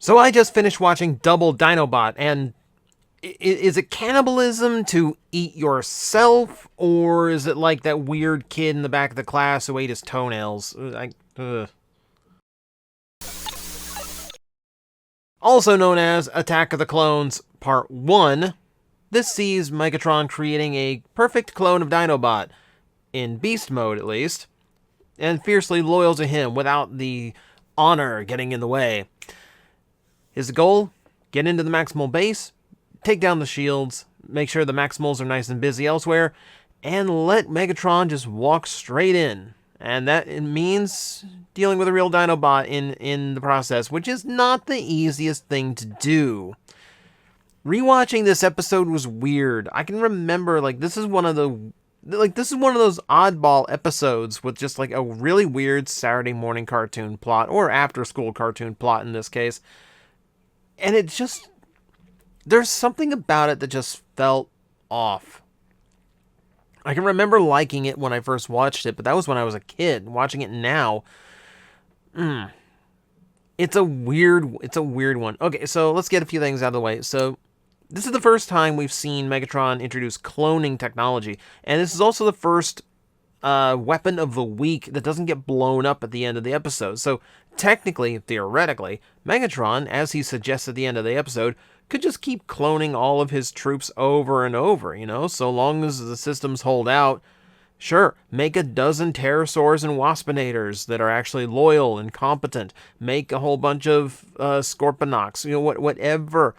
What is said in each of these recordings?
So I just finished watching Double Dinobot, and is it cannibalism to eat yourself, or is it like that weird kid in the back of the class who ate his toenails? Also known as Attack of the Clones Part 1, this sees Megatron creating a perfect clone of Dinobot, in beast mode at least, and fiercely loyal to him without the honor getting in the way. His goal? Get into the Maximal base, take down the shields, make sure the Maximals are nice and busy elsewhere, and let Megatron just walk straight in. And that it means dealing with a real Dinobot in the process, which is not the easiest thing to do. Rewatching this episode was weird. I can remember, this is one of those oddball episodes with just a really weird Saturday morning cartoon plot, or after school cartoon plot in this case. And it just, there's something about it that just felt off. I can remember liking it when I first watched it, but that was when I was a kid. Watching it now, it's a weird one. Okay, so let's get a few things out of the way. So this is the first time we've seen Megatron introduce cloning technology, and this is also the first weapon of the week that doesn't get blown up at the end of the episode. So technically, theoretically, Megatron, as he suggests at the end of the episode, could just keep cloning all of his troops over and over, so long as the systems hold out. Sure, make a dozen pterosaurs and waspinators that are actually loyal and competent. Make a whole bunch of scorponauts, whatever.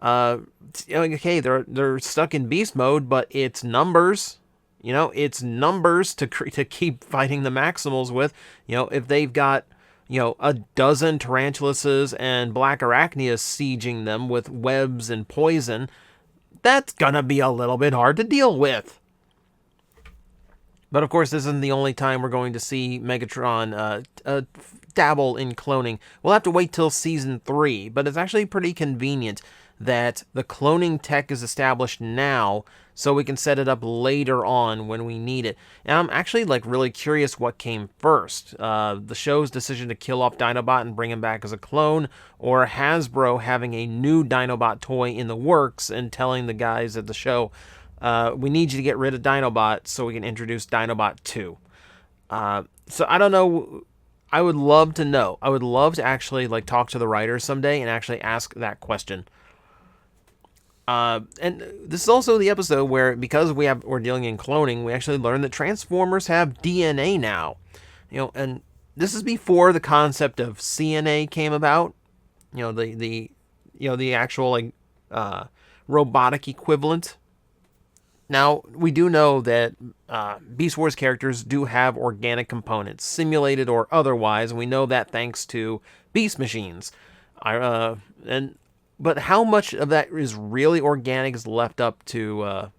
Okay, they're stuck in beast mode, but it's numbers. It's numbers to keep fighting the Maximals with. If they've got a dozen Tarantuluses and Black Arachnias sieging them with webs and poison, that's gonna be a little bit hard to deal with. But of course, this isn't the only time we're going to see Megatron dabble in cloning. We'll have to wait till Season 3, but it's actually pretty convenient that the cloning tech is established now, so we can set it up later on when we need it. And I'm actually really curious what came first. The show's decision to kill off Dinobot and bring him back as a clone, or Hasbro having a new Dinobot toy in the works and telling the guys at the show, we need you to get rid of Dinobot so we can introduce Dinobot 2. So I don't know. I would love to know. I would love to actually talk to the writers someday and actually ask that question. And this is also the episode where, because we're dealing in cloning, we actually learn that Transformers have DNA now. And this is before the concept of CNA came about. The actual robotic equivalent. Now, we do know that Beast Wars characters do have organic components, simulated or otherwise, and we know that thanks to Beast Machines. But how much of that is really organic is left up to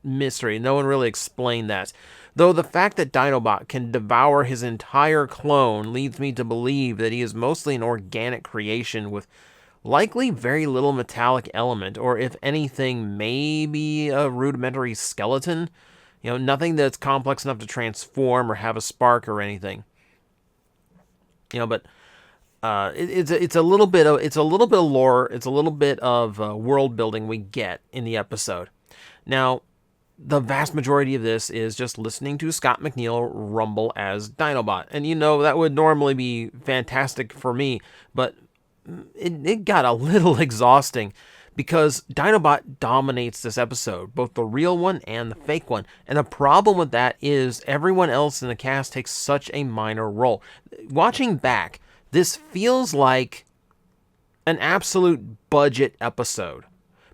mystery. No one really explained that. Though the fact that Dinobot can devour his entire clone leads me to believe that he is mostly an organic creation with likely very little metallic element, or if anything, maybe a rudimentary skeleton. Nothing that's complex enough to transform or have a spark or anything. But it's a little bit of lore, it's a little bit of world building we get in the episode. Now, the vast majority of this is just listening to Scott McNeil rumble as Dinobot, and that would normally be fantastic for me, but it got a little exhausting because Dinobot dominates this episode, both the real one and the fake one. And the problem with that is everyone else in the cast takes such a minor role. Watching back, this feels like an absolute budget episode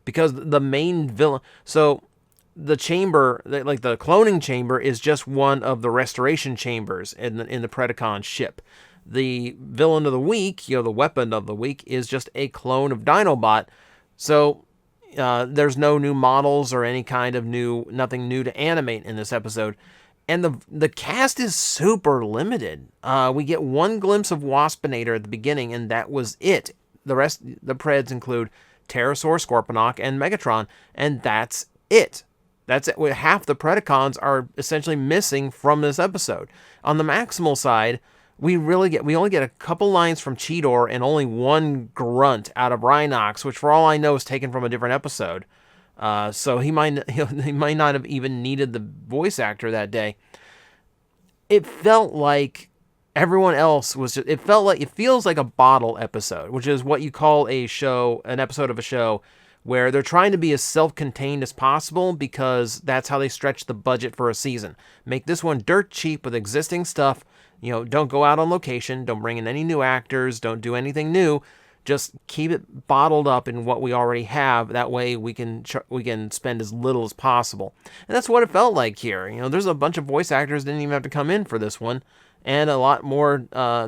because the main villain... So the chamber, the cloning chamber, is just one of the restoration chambers in the Predacon ship. The villain of the week, the weapon of the week, is just a clone of Dinobot. So there's no new models or any kind of nothing new to animate in this episode. And the cast is super limited. We get one glimpse of Waspinator at the beginning, and that was it. The rest, the Preds include Pterosaur, Scorponok, and Megatron, and that's it. That's it. Half the Predacons are essentially missing from this episode. On the Maximal side, we only get a couple lines from Cheetor and only one grunt out of Rhinox, which for all I know is taken from a different episode. So he might he might not have even needed the voice actor that day. It felt like everyone else was just, it feels like a bottle episode, which is what you call an episode of a show where they're trying to be as self-contained as possible because that's how they stretch the budget for a season. Make this one dirt cheap with existing stuff. Don't go out on location, don't bring in any new actors, don't do anything new. Just keep it bottled up in what we already have. That way we can spend as little as possible. And that's what it felt like here. There's a bunch of voice actors didn't even have to come in for this one, and a lot more a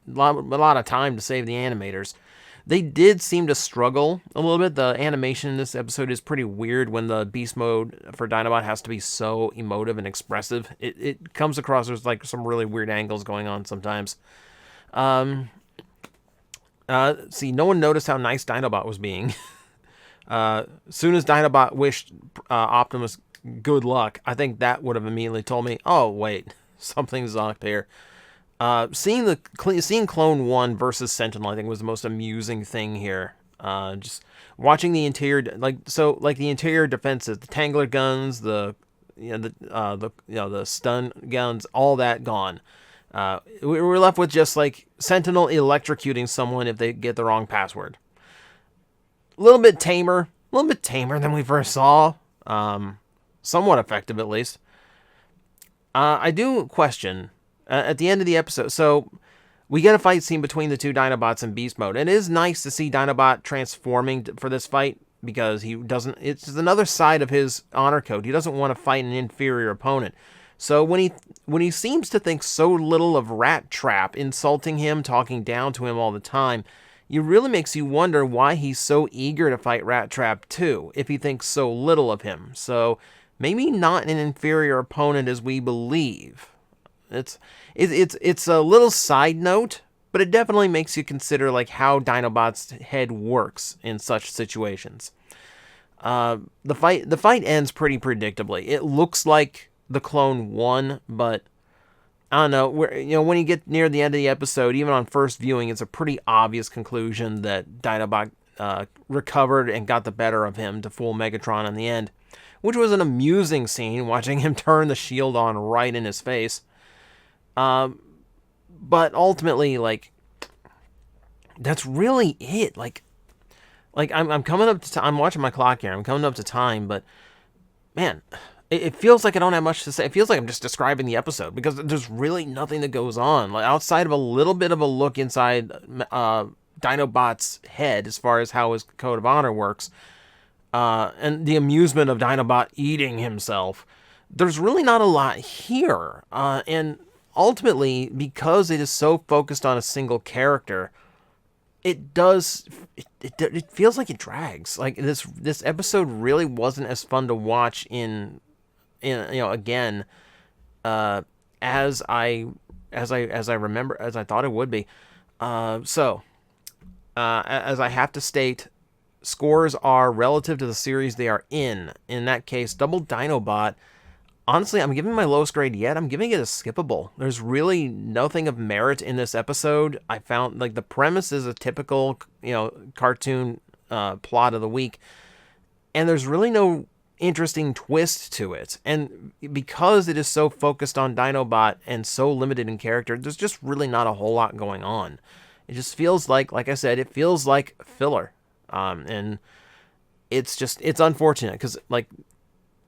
lot of time to save the animators. They did seem to struggle a little bit. The animation in this episode is pretty weird when the beast mode for Dinobot has to be so emotive and expressive. It comes across as like some really weird angles going on sometimes. See, no one noticed how nice Dinobot was being. Soon as Dinobot wished Optimus good luck, I think that would have immediately told me, oh, wait, something's up here. Seeing Clone 1 versus Sentinel, I think, was the most amusing thing here. Just watching the interior, the interior defenses, the Tangler guns, the stun guns, all that gone. We were left with just like Sentinel electrocuting someone if they get the wrong password. A little bit tamer than we first saw. Somewhat effective at least. I do question at the end of the episode. So we get a fight scene between the two Dinobots in beast mode. And it is nice to see Dinobot transforming for this fight because it's another side of his honor code. He doesn't want to fight an inferior opponent. So when he seems to think so little of Rat Trap, insulting him, talking down to him all the time, it really makes you wonder why he's so eager to fight Rat Trap too, if he thinks so little of him. So maybe not an inferior opponent as we believe. It's a little side note, but it definitely makes you consider like how Dinobot's head works in such situations. The fight ends pretty predictably. It looks like the clone won, but I don't know. When you get near the end of the episode, even on first viewing, it's a pretty obvious conclusion that Dinobot recovered and got the better of him to fool Megatron in the end, which was an amusing scene, watching him turn the shield on right in his face. But ultimately, that's really it. I'm coming up to I'm watching my clock here. I'm coming up to time, but man, it feels like I don't have much to say. It feels like I'm just describing the episode because there's really nothing that goes on. Outside of a little bit of a look inside Dinobot's head as far as how his code of honor works, and the amusement of Dinobot eating himself, there's really not a lot here. And ultimately, because it is so focused on a single character, it feels like it drags. Like this episode really wasn't as fun to watch again, as I remember, as I thought it would be. So as I have to state, scores are relative to the series they are in. In that case, Double Dinobot, honestly, I'm giving my lowest grade yet. I'm giving it a skippable. There's really nothing of merit in this episode. I found the premise is a typical, cartoon plot of the week, and there's really no interesting twist to it. And because it is so focused on Dinobot and so limited in character, there's just really not a whole lot going on. It just feels like I said, it feels like filler. And it's unfortunate because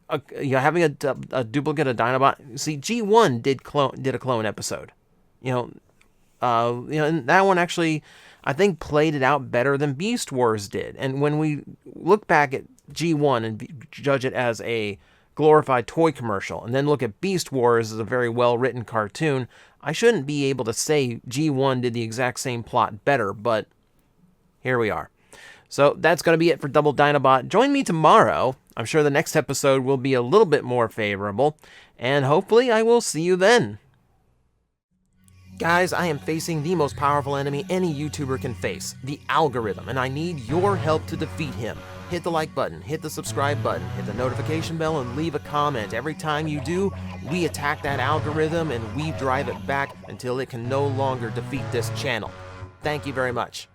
having a duplicate of Dinobot. See, G1 did a clone episode, and that one actually, I think, played it out better than Beast Wars did. And when we look back at G1 and judge it as a glorified toy commercial, and then look at Beast Wars as a very well-written cartoon, I shouldn't be able to say G1 did the exact same plot better, but here we are. So that's going to be it for Double Dinobot. Join me tomorrow. I'm sure the next episode will be a little bit more favorable, and hopefully I will see you then. Guys, I am facing the most powerful enemy any YouTuber can face, the algorithm, and I need your help to defeat him. Hit the like button, hit the subscribe button, hit the notification bell, and leave a comment. Every time you do, we attack that algorithm and we drive it back until it can no longer defeat this channel. Thank you very much.